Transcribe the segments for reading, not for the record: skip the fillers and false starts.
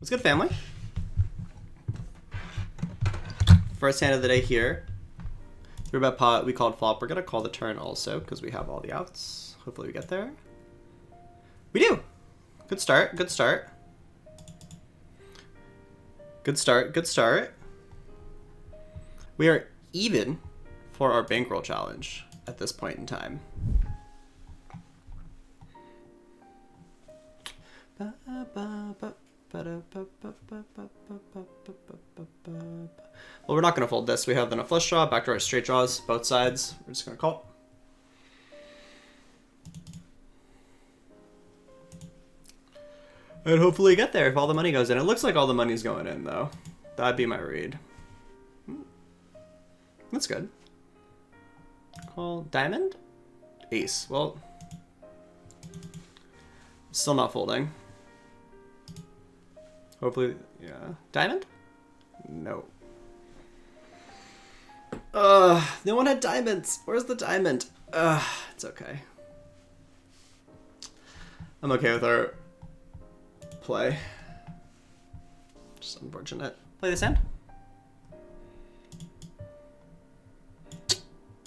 What's good, family? First hand of the day here. 3-bet pot, we called flop. We're going to call the turn also because we have all the outs. Hopefully we get there. We do! Good start, good start. Good start, good start. We are even for our bankroll challenge at this point in time. Well, we're not going to fold this. We have then a flush draw, back to our straight draws, both sides. We're just going to call. And hopefully get there if all the money goes in. It looks like all the money's going in, though. That'd be my read. That's good. Call diamond? Ace. Well, still not folding. Hopefully, yeah. Diamond? No. No one had diamonds. Where's the diamond? It's okay. I'm okay with our play. Just unfortunate. Play this hand?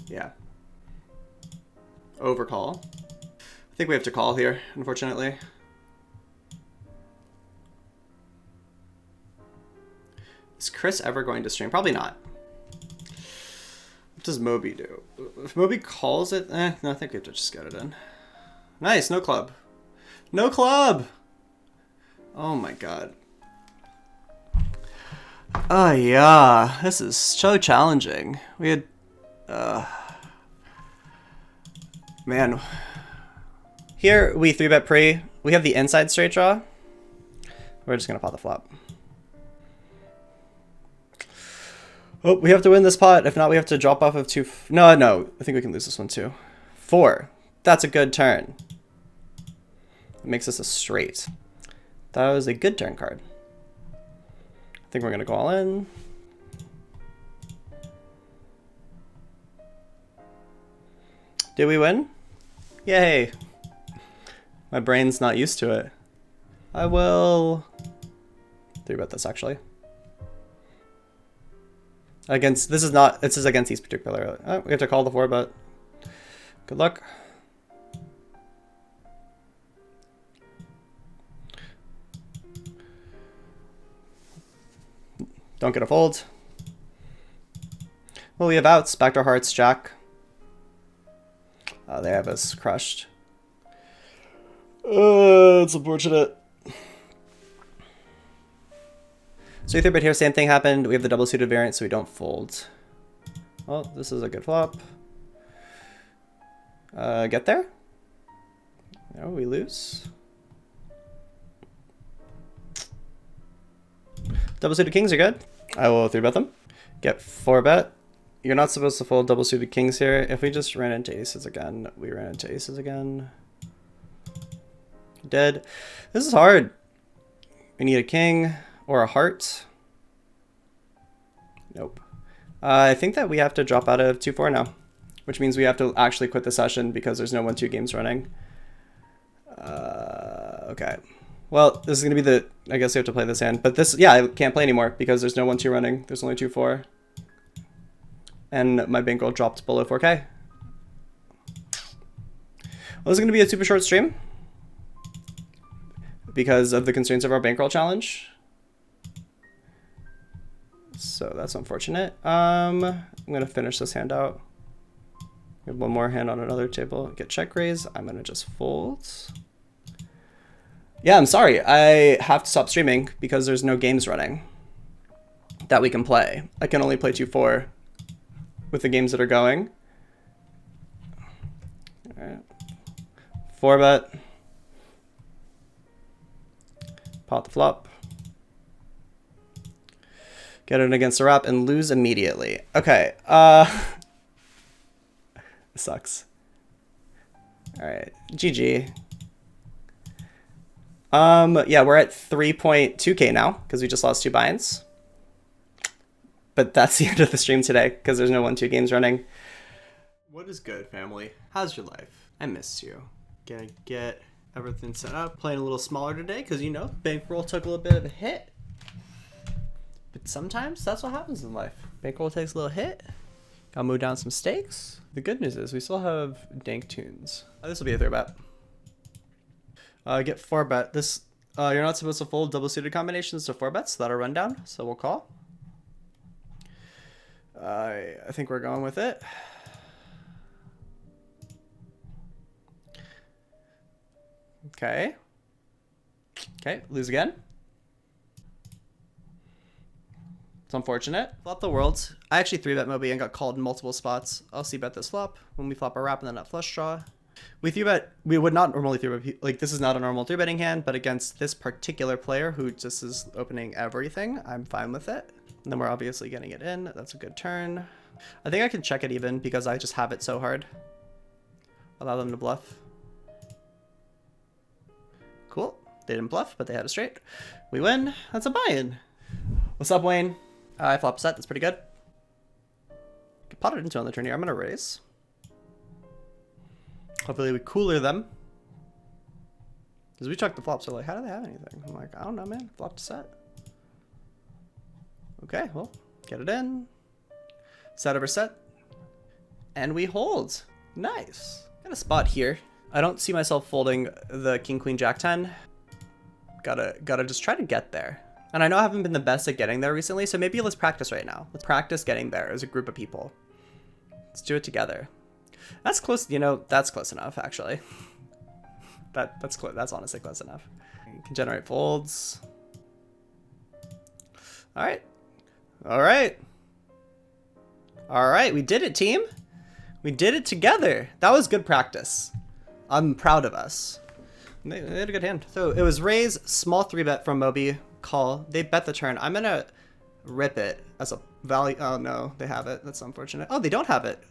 Yeah. Overcall. I think we have to call here, unfortunately. Is Chris ever going to stream? Probably not. What does Moby do? If Moby calls it, no, I think we have to just get it in. Nice, no club. No club! Oh my god. Oh yeah, this is so challenging. We had, man. Here we 3-bet pre. We have the inside straight draw. We're just gonna pot the flop. Oh, we have to win this pot. If not, we have to drop off of 2. No, I think we can lose this one too. 4. That's a good turn. It makes us a straight. That was a good turn card. I think we're gonna go all in. Did we win? Yay. My brain's not used to it. I will 3-bet this actually. Against, this is against these particular. Oh, we have to call the 4, but good luck. Don't get a fold. Well, we have outs. Backdoor hearts, jack. They have us crushed. It's unfortunate. So 3-bet here, same thing happened. We have the double suited variant, so we don't fold. Well, this is a good flop. Get there? No, we lose. Double suited kings are good. I will 3-bet them. Get 4-bet. You're not supposed to fold double suited kings here. If we just ran into aces again, we ran into aces again. Dead. This is hard. We need a king or a heart. Nope. I think that we have to drop out of 2-4 now, which means we have to actually quit the session because there's no 1-2 games running. Okay. Well, this is going to be the, I guess we have to play this hand, but this, yeah, I can't play anymore because there's no 1-2 running. There's only 2-4. And my bankroll dropped below 4K. Well, this is going to be a super short stream because of the constraints of our bankroll challenge. So that's unfortunate. I'm going to finish this hand out. We have one more hand on another table. Get check raise. I'm going to just fold. Yeah, I'm sorry. I have to stop streaming because there's no games running that we can play. I can only play 2-4 with the games that are going. All right. 4-bet. Pot the flop. Get it against a wrap and lose immediately. Okay. Sucks. All right. GG. Yeah, we're at 3.2K now because we just lost 2 buy-ins. But that's the end of the stream today because there's no 1-2 games running. What is good, family? How's your life? I miss you. Gonna get everything's set up. Playing a little smaller today because, you know, bankroll took a little bit of a hit. But sometimes that's what happens in life. Bankroll takes a little hit. Gotta move down some stakes. The good news is we still have dank tunes. This will be a 3-bet. Get 4-bet. This you're not supposed to fold double suited combinations to 4-bets. So that'll run down. So we'll call. I think we're going with it. Okay. Okay, lose again. It's unfortunate. Flop the world. I actually 3-bet Moby and got called in multiple spots. I'll c-bet this flop when we flop our wrap and then that flush draw. We 3-bet. We would not normally 3-bet. Like, this is not a normal 3-betting hand, but against this particular player who just is opening everything, I'm fine with it. And then we're obviously getting it in. That's a good turn. I think I can check it even because I just have it so hard. Allow them to bluff. Cool. They didn't bluff, but they had a straight. We win. That's a buy-in. What's up, Wayne? I flop set. That's pretty good. Get potted into on the turn here. I'm going to raise. Hopefully we cooler them. Because we checked the flops. So like, how do they have anything? I'm like, I don't know, man. Flop to set. Okay, well, get it in. Set over set. And we hold. Nice. Got a spot here. I don't see myself folding the king, queen, jack 10. Gotta just try to get there. And I know I haven't been the best at getting there recently, so maybe let's practice right now. Let's practice getting there as a group of people. Let's do it together. That's close, you know, that's close enough, actually. That's close. That's honestly close enough. You can generate folds. All right. All right. All right, we did it, team. We did it together. That was good practice. I'm proud of us. They had a good hand. So it was raise, small 3-bet from Moby, call. They bet the turn. I'm gonna rip it as a value. Oh no, they have it. That's unfortunate. Oh, they don't have it.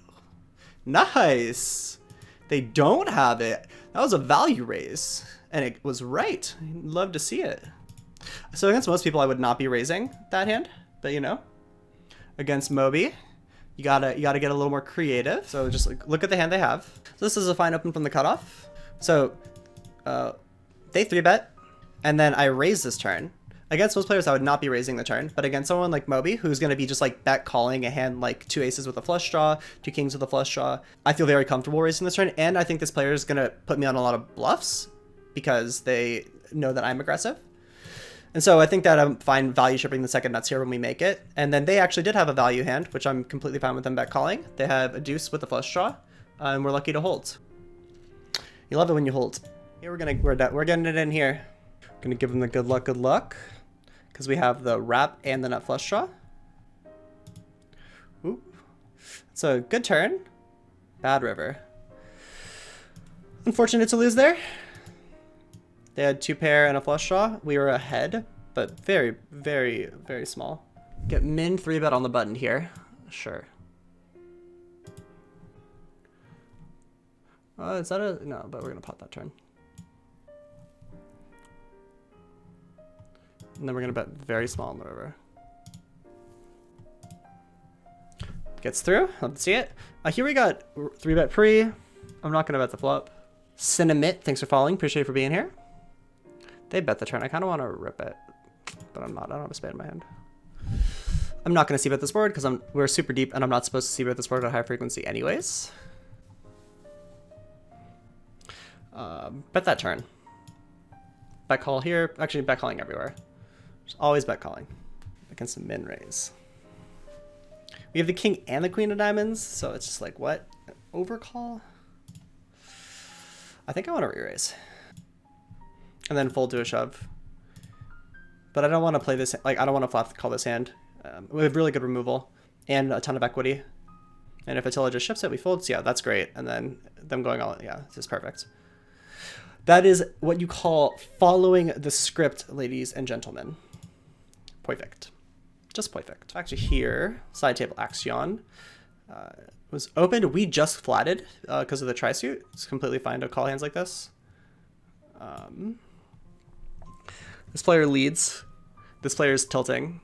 Nice. They don't have it. That was a value raise, and it was right. Love to see it. So against most people, I would not be raising that hand, but you know, against Moby, you gotta get a little more creative. So just look at the hand they have. So this is a fine open from the cutoff. So they 3-bet, and then I raise this turn. Against most players, I would not be raising the turn, but against someone like Moby, who's going to be just like bet calling a hand like 2 aces with a flush draw, 2 kings with a flush draw, I feel very comfortable raising this turn, and I think this player is going to put me on a lot of bluffs because they know that I'm aggressive. And so I think that I'm fine value shipping the second nuts here when we make it. And then they actually did have a value hand, which I'm completely fine with them bet calling. They have a deuce with a flush draw, and we're lucky to hold. You love it when you hold. Here we're getting it in here. Gonna give them the good luck, because we have the wrap and the nut flush draw. Ooh, it's a good turn. Bad river. Unfortunate to lose there. They had 2 pair and a flush draw. We were ahead, but very, very, very small. Get min 3-bet on the button here. Sure. Is that a no? But we're gonna pot that turn. And then we're gonna bet very small on the river. Gets through. Let's see it. Here we got 3-bet pre. I'm not gonna bet the flop. Cinnamit, thanks for following. Appreciate you for being here. They bet the turn. I kind of want to rip it, but I'm not. I don't have a spade in my hand. I'm not gonna c-bet this board because we're super deep, and I'm not supposed to c-bet this board at high frequency anyways. Bet that turn. Bet call here. Actually, bet calling everywhere. Just always bet calling against a min raise. We have the king and the queen of diamonds, so it's just like, what? Overcall? I think I want to re-raise. And then fold to a shove. But I don't want to play this, like, I don't want to flop call this hand. We have really good removal and a ton of equity. And if Attila just shifts it, we fold. So yeah, that's great. And then them going all, yeah, this is perfect. That is what you call following the script, ladies and gentlemen. Perfect. Just perfect. Actually here, side table action was opened. We just flatted because of the tri-suit. It's completely fine to call hands like this. This player leads. This player is tilting.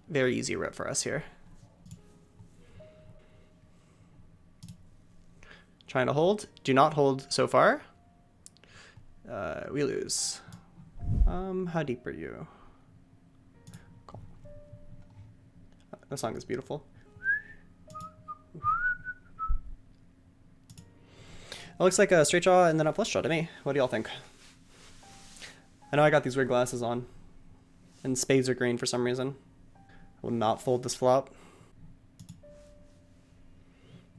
Very easy rip for us here. Trying to hold. Do not hold so far. We lose. How deep are you? Cool. That song is beautiful. It looks like a straight draw and then a flush draw to me. What do y'all think? I know I got these weird glasses on. And spades are green for some reason. I will not fold this flop.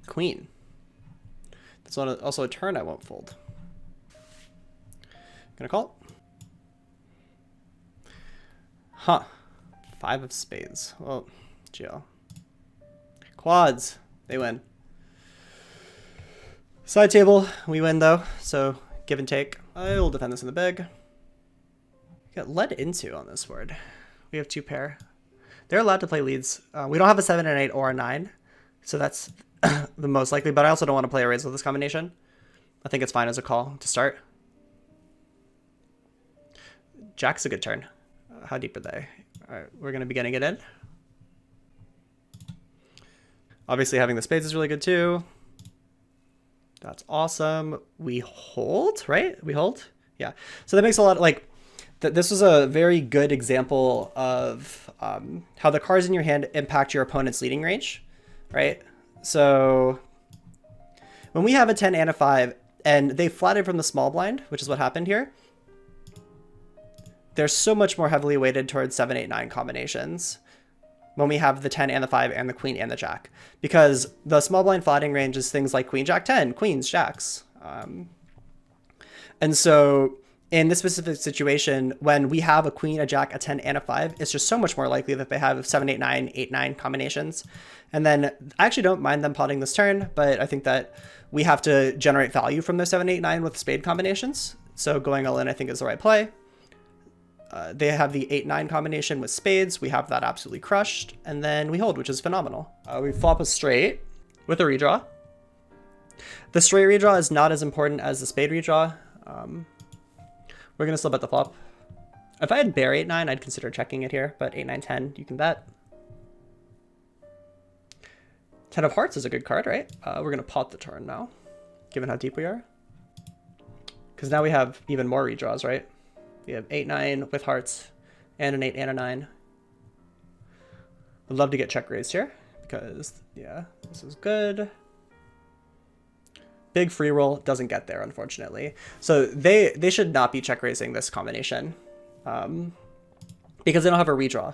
Queen. That's also a turn I won't fold. Gonna call. Huh. 5 of spades. Well, GL. Quads. They win. Side table, we win though, so give and take. I will defend this in the big. Got led into on this board. We have 2 pair. They're allowed to play leads. We don't have a 7 and 8 or a 9, so that's the most likely, but I also don't want to play a raise with this combination. I think it's fine as a call to start. Jack's a good turn. How deep are they? All right, we're going to be getting it in. Obviously having the spades is really good too. That's awesome. We hold, right? We hold? Yeah. So that makes a lot of, like, this was a very good example of how the cards in your hand impact your opponent's leading range, right? So when we have a 10 and a 5 and they flatted from the small blind, which is what happened here, they're so much more heavily weighted towards 7, 8, 9 combinations when we have the 10 and the 5 and the queen and the jack, because the small blind flatting range is things like queen, jack, 10, queens, jacks. And so in this specific situation, when we have a queen, a jack, a 10, and a 5, it's just so much more likely that they have 7, 8, 9, 8, 9 combinations. And then I actually don't mind them potting this turn, but I think that we have to generate value from those 7, 8, 9 with spade combinations. So going all in, I think, is the right play. They have the 8-9 combination with spades. We have that absolutely crushed. And then we hold, which is phenomenal. We flop a straight with a redraw. The straight redraw is not as important as the spade redraw. We're going to still bet the flop. If I had bear 8-9, I'd consider checking it here. But 8-9, 10, you can bet. 10 of hearts is a good card, right? We're going to pot the turn now, given how deep we are. Because now we have even more redraws, right? We have 8-9 with hearts and an 8 and a 9. I'd love to get check raised here because, yeah, this is good. Big free roll doesn't get there, unfortunately. So they should not be check raising this combination because they don't have a redraw.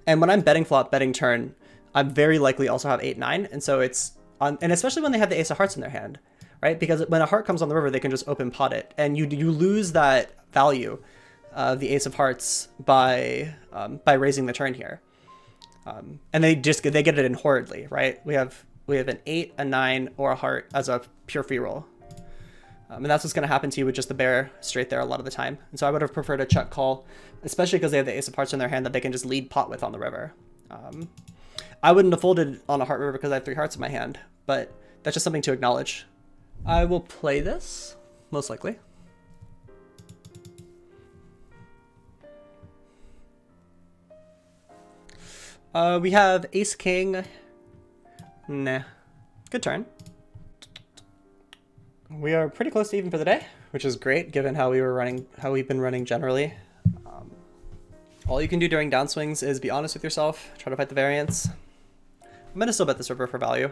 And when I'm betting flop, betting turn, I'm very likely also have 8-9. And so it's on, and especially when they have the ace of hearts in their hand, right? Because when a heart comes on the river, they can just open pot it, and you lose that value. The ace of hearts by raising the turn here, and they get it in horridly, right? We have an 8, a 9, or a heart as a pure free roll, and that's what's going to happen to you with just the bear straight there a lot of the time. And so I would have preferred a check call, especially because they have the ace of hearts in their hand that they can just lead pot with on the river. I wouldn't have folded on a heart river because I have 3 hearts in my hand, but that's just something to acknowledge. I will play this most likely. We have ace king. Nah. Good turn. We are pretty close to even for the day, which is great given how we've been running generally. All you can do during downswings is be honest with yourself, try to fight the variance. I'm gonna still bet this river for value.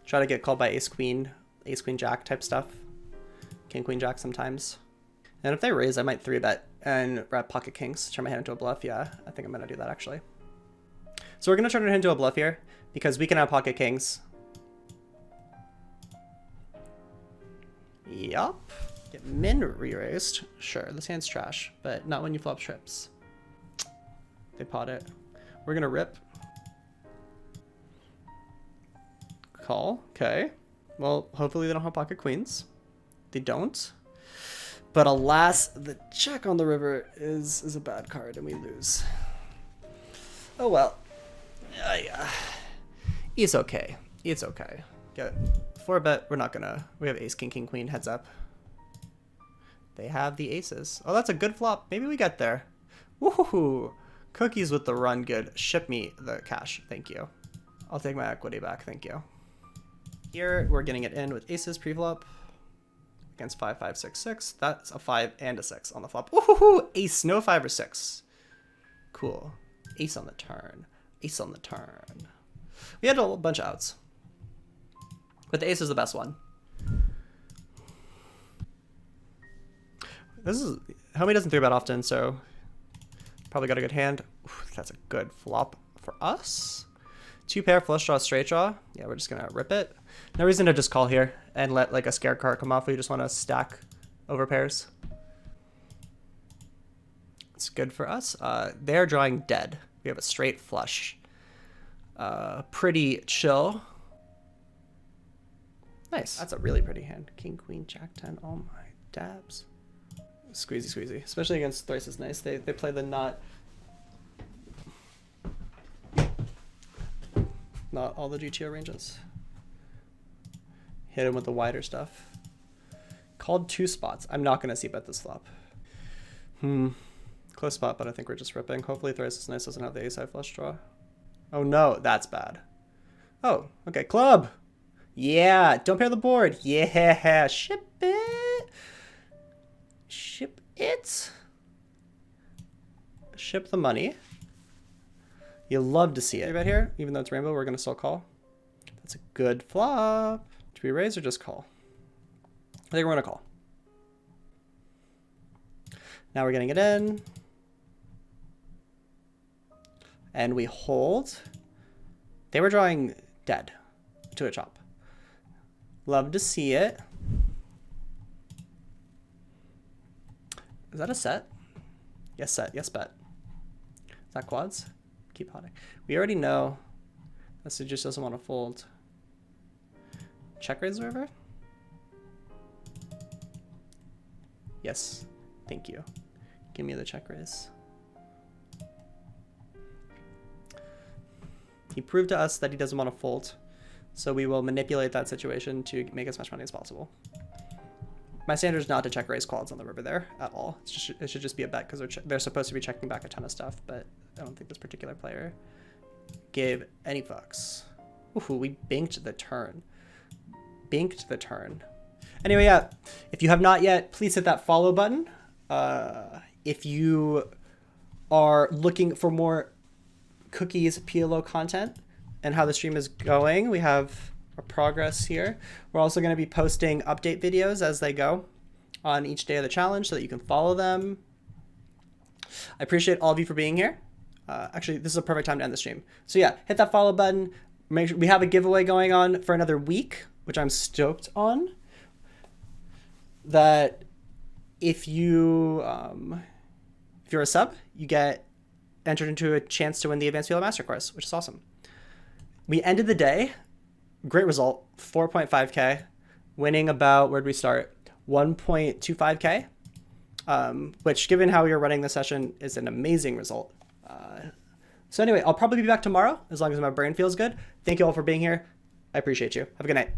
Try to get called by ace queen jack type stuff. King queen jack sometimes. And if they raise, I might 3-bet and wrap pocket kings, turn my hand into a bluff. Yeah, I think I'm gonna do that actually. So we're going to turn it into a bluff here because we can have pocket kings. Yup. Get min re-raised. Sure, this hand's trash, but not when you flop trips. They pot it. We're going to rip. Call. Okay. Well, hopefully they don't have pocket queens. They don't. But alas, the check on the river is a bad card and we lose. Oh well. Yeah. It's okay. It's okay. Get 4-bet. We're not gonna. We have ace, king, king, queen. Heads up. They have the aces. Oh, that's a good flop. Maybe we get there. Woohoo! Cookies with the run. Good. Ship me the cash. Thank you. I'll take my equity back. Thank you. Here, we're getting it in with aces pre-flop against 5, 5, 6, 6. That's a 5 and a 6 on the flop. Ooh, ace, no 5 or 6. Cool. Ace on the turn. Ace on the turn. We had a bunch of outs, but the ace is the best one. This is, homie doesn't 3-bet often, so probably got a good hand. Ooh, that's a good flop for us. 2 pair, flush draw, straight draw. Yeah, we're just gonna rip it. No reason to just call here and let like a scared card come off. We just want to stack over pairs. It's good for us. They're drawing dead. We have a straight flush. Pretty chill. Nice. That's a really pretty hand. King, queen, jack 10. Oh my dabs. Squeezy, squeezy. Especially against thrice is nice. They play the not all the GTO ranges. Hit him with the wider stuff. Called 2 spots. I'm not gonna c-bet this flop. Close spot, but I think we're just ripping. Hopefully thrice is nice doesn't have the ace-high flush draw. Oh no, that's bad. Oh, okay, club. Yeah, don't pair the board. Yeah, ship it. Ship it. Ship the money. You love to see it. Right here, even though it's rainbow, we're gonna still call. That's a good flop. Do we raise or just call? I think we're gonna call. Now we're getting it in. And we hold. They were drawing dead to a chop. Love to see it. Is that a set? Yes, set. Yes, bet. Is that quads? Keep potting. We already know this just doesn't want to fold. Check raise the river? Yes. Thank you. Give me the check raise. He proved to us that he doesn't want to fold, so we will manipulate that situation to make as much money as possible. My standard is not to check raise quads on the river there at all. It should just be a bet because they're supposed to be checking back a ton of stuff, but I don't think this particular player gave any fucks. Ooh, we banked the turn. Banked the turn. Anyway, yeah, if you have not yet, please hit that follow button. If you are looking for more cookies PLO content and how the stream is going, we have our progress here. We're also going to be posting update videos as they go on each day of the challenge so that you can follow them. I appreciate all of you for being here. Actually, this is a perfect time to end the stream. So yeah, hit that follow button. Make sure we have a giveaway going on for another week, which I'm stoked on. That if you're a sub, you get entered into a chance to win the Advanced PLO Master Course, which is awesome. We ended the day, great result, 4.5K, winning about, where'd we start? 1.25K, which given how we were running the session is an amazing result. So anyway, I'll probably be back tomorrow as long as my brain feels good. Thank you all for being here. I appreciate you. Have a good night.